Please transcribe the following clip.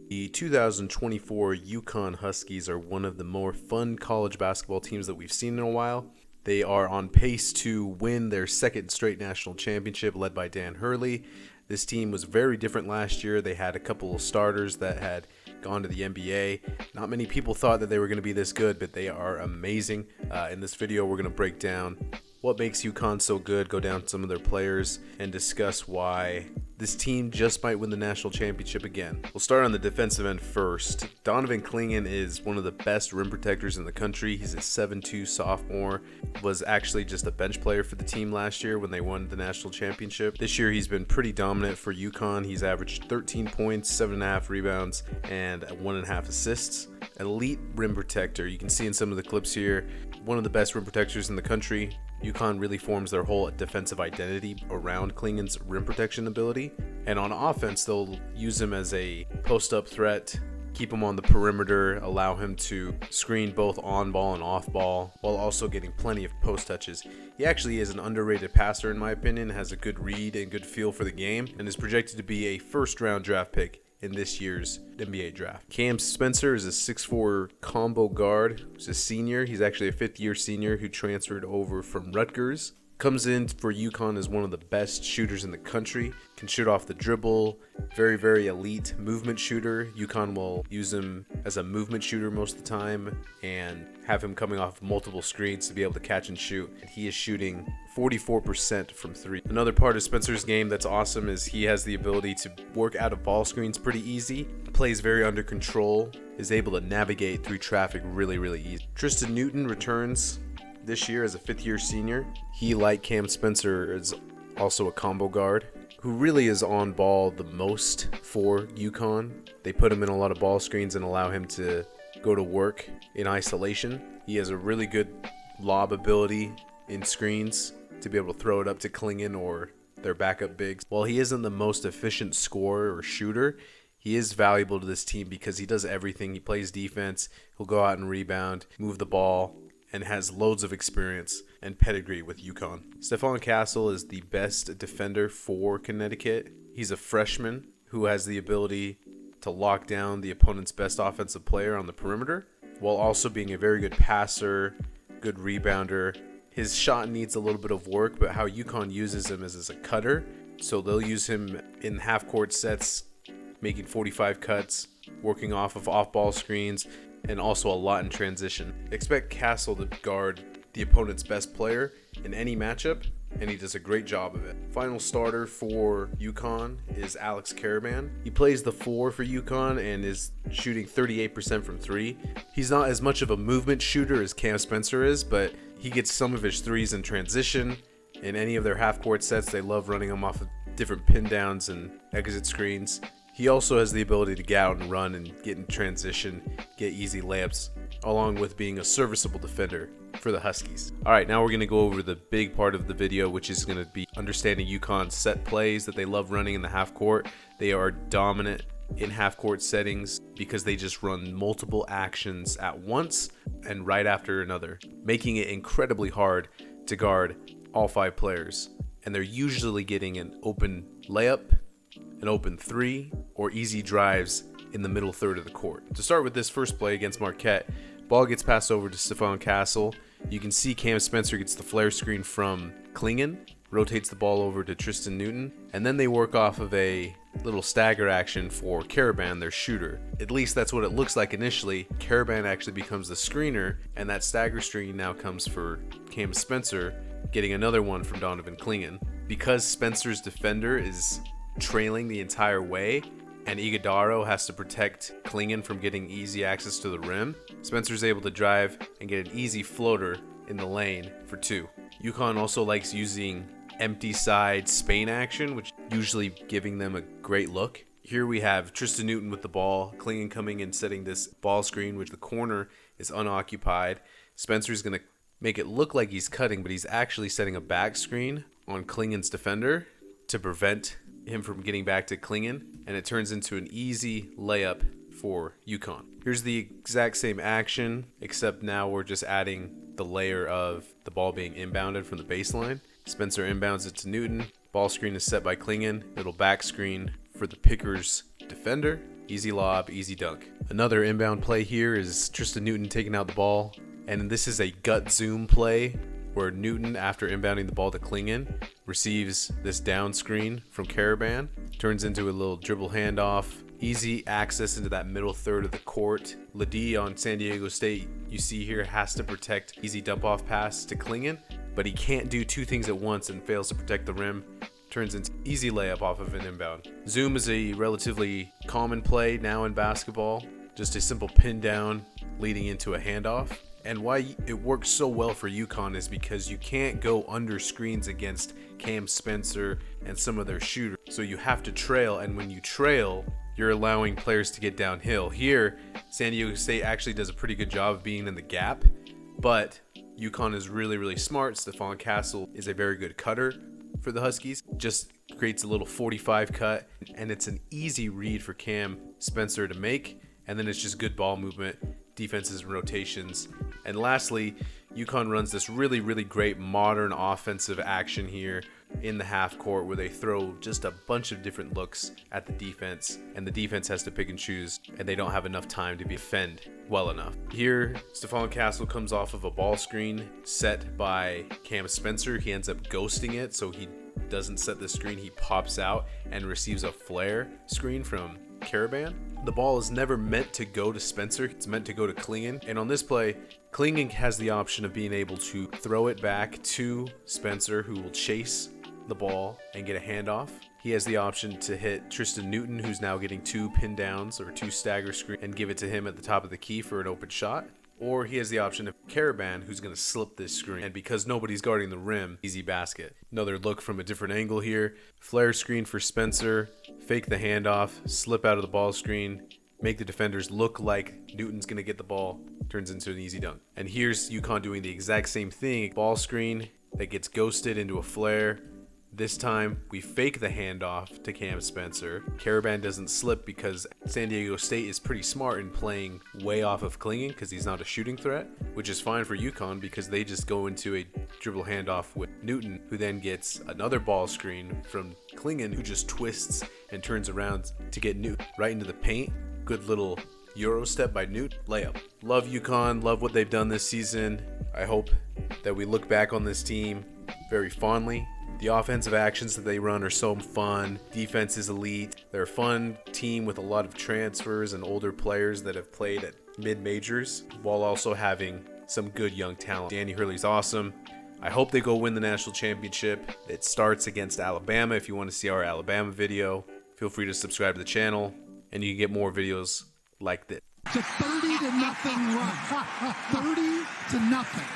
The 2024 UConn Huskies are one of the more fun college basketball teams that we've seen in a while. They are on pace to win their second straight national championship, led by Dan Hurley. This team was very different last year. They had a couple of starters that had gone to the NBA. Not many people thought that they were going to be this good, but they are amazing. In this video, we're going to break down what makes UConn so good, go down some of their players, and discuss why this team just might win the national championship again. We'll start on the defensive end first. Donovan Clingan is one of the best rim protectors in the country. He's a 7'2 sophomore, was actually just a bench player for the team last year when they won the national championship. This year he's been pretty dominant for UConn. He's averaged 13 points, 7.5 rebounds, and 1.5 assists. Elite rim protector. You can see in some of the clips here, one of the best rim protectors in the country. UConn really forms their whole defensive identity around Clingan's rim protection ability. And on offense, they'll use him as a post-up threat, keep him on the perimeter, allow him to screen both on ball and off ball, while also getting plenty of post touches. He actually is an underrated passer in my opinion, has a good read and good feel for the game, and is projected to be a first-round draft pick in this year's NBA draft. Cam Spencer is a 6'4 combo guard. He's a senior. He's actually a fifth-year senior who transferred over from Rutgers. Comes in for UConn as one of the best shooters in the country. Can shoot off the dribble. Very, very elite movement shooter. UConn will use him as a movement shooter most of the time and have him coming off multiple screens to be able to catch and shoot. He is shooting 44% from three. Another part of Spencer's game that's awesome is he has the ability to work out of ball screens pretty easy. Plays very under control. Is able to navigate through traffic really, really easy. Tristan Newton returns this year as a fifth-year senior. He, like Cam Spencer, is also a combo guard who really is on ball the most for UConn. They put him in a lot of ball screens and allow him to go to work in isolation. He has a really good lob ability in screens to be able to throw it up to Clingan or their backup bigs. While he isn't the most efficient scorer or shooter, he is valuable to this team because he does everything. He plays defense, he'll go out and rebound, move the ball, and has loads of experience and pedigree with UConn. Stephon Castle is the best defender for Connecticut. He's a freshman who has the ability to lock down the opponent's best offensive player on the perimeter, while also being a very good passer, good rebounder. His shot needs a little bit of work, but how UConn uses him is as a cutter. So they'll use him in half-court sets, making 45 cuts, working off of off-ball screens, and also a lot in transition. Expect Castle to guard the opponent's best player in any matchup, and he does a great job of it. Final starter for UConn is Alex Caravan. He plays the 4 for UConn and is shooting 38% from 3. He's not as much of a movement shooter as Cam Spencer is, but he gets some of his threes in transition. In any of their half-court sets, they love running them off of different pin downs and exit screens. He also has the ability to get out and run and get in transition, get easy layups, along with being a serviceable defender for the Huskies. All right, now we're going to go over the big part of the video, which is going to be understanding UConn's set plays that they love running in the half court. They are dominant in half court settings because they just run multiple actions at once and right after another, making it incredibly hard to guard all 5 players. And they're usually getting an open layup, an open 3, or easy drives in the middle third of the court. To start with this first play against Marquette, ball gets passed over to Stephon Castle. You can see Cam Spencer gets the flare screen from Clingan, rotates the ball over to Tristan Newton, and then they work off of a little stagger action for Caravan, their shooter. At least that's what it looks like initially. Caravan actually becomes the screener, and that stagger screen now comes for Cam Spencer, getting another one from Donovan Clingan. Because Spencer's defender is trailing the entire way, and Iguodaro has to protect Clingan from getting easy access to the rim, Spencer's able to drive and get an easy floater in the lane for 2. UConn also likes using empty side Spain action, which usually giving them a great look. Here we have Tristan Newton with the ball, Clingan coming and setting this ball screen, which the corner is unoccupied. Spencer's going to make it look like he's cutting, but he's actually setting a back screen on Clingan's defender to prevent him from getting back to Clingan, and it turns into an easy layup for UConn. Here's the exact same action, except now we're just adding the layer of the ball being inbounded from the baseline. Spencer inbounds it to Newton. Ball screen is set by Clingan. Little back screen for the Pickers defender. easy lob, easy dunk. Another inbound play here is Tristan Newton taking out the ball, and this is a gut zoom play where Newton, after inbounding the ball to Klingon, receives this down screen from Caravan, turns into a little dribble handoff, easy access into that middle third of the court. Ledee on San Diego State, you see here, has to protect easy dump off pass to Klingon, but he can't do two things at once and fails to protect the rim. Turns into easy layup off of an inbound. Zoom is a relatively common play now in basketball, just a simple pin down leading into a handoff. And why it works so well for UConn is because you can't go under screens against Cam Spencer and some of their shooters. So you have to trail, and when you trail, you're allowing players to get downhill. Here, San Diego State actually does a pretty good job of being in the gap, but UConn is really, really smart. Stephon Castle is a very good cutter for the Huskies. Just creates a little 45 cut, and it's an easy read for Cam Spencer to make, and then it's just good ball movement, defenses and rotations. And lastly, UConn runs this really, really great modern offensive action here in the half court where they throw just a bunch of different looks at the defense, and the defense has to pick and choose, and they don't have enough time to defend well enough. Here, Stephon Castle comes off of a ball screen set by Cam Spencer. He ends up ghosting it, so he doesn't set the screen. He pops out and receives a flare screen from Caravan. The ball is never meant to go to Spencer. It's meant to go to Klingon. And on this play, Klingon has the option of being able to throw it back to Spencer, who will chase the ball and get a handoff. He has the option to hit Tristan Newton, who's now getting 2 pin downs or 2 stagger screens, and give it to him at the top of the key for an open shot. Or he has the option of Caravan, who's going to slip this screen, and because nobody's guarding the rim, easy basket. Another look from a different angle here. Flare screen for Spencer, fake the handoff, slip out of the ball screen, make the defenders look like Newton's going to get the ball, turns into an easy dunk. And here's UConn doing the exact same thing. Ball screen that gets ghosted into a flare. This time, we fake the handoff to Cam Spencer. Caravan doesn't slip because San Diego State is pretty smart in playing way off of Klingon because he's not a shooting threat, which is fine for UConn because they just go into a dribble handoff with Newton, who then gets another ball screen from Klingon, who just twists and turns around to get Newton right into the paint. Good little Euro step by Newton. Layup. Love UConn. Love what they've done this season. I hope that we look back on this team very fondly. The offensive actions that they run are so fun. Defense is elite. They're a fun team with a lot of transfers and older players that have played at mid-majors while also having some good young talent. Danny Hurley's awesome. I hope they go win the national championship. It starts against Alabama. If you want to see our Alabama video, feel free to subscribe to the channel, and you can get more videos like this. It's a 30-0 run. 30-0.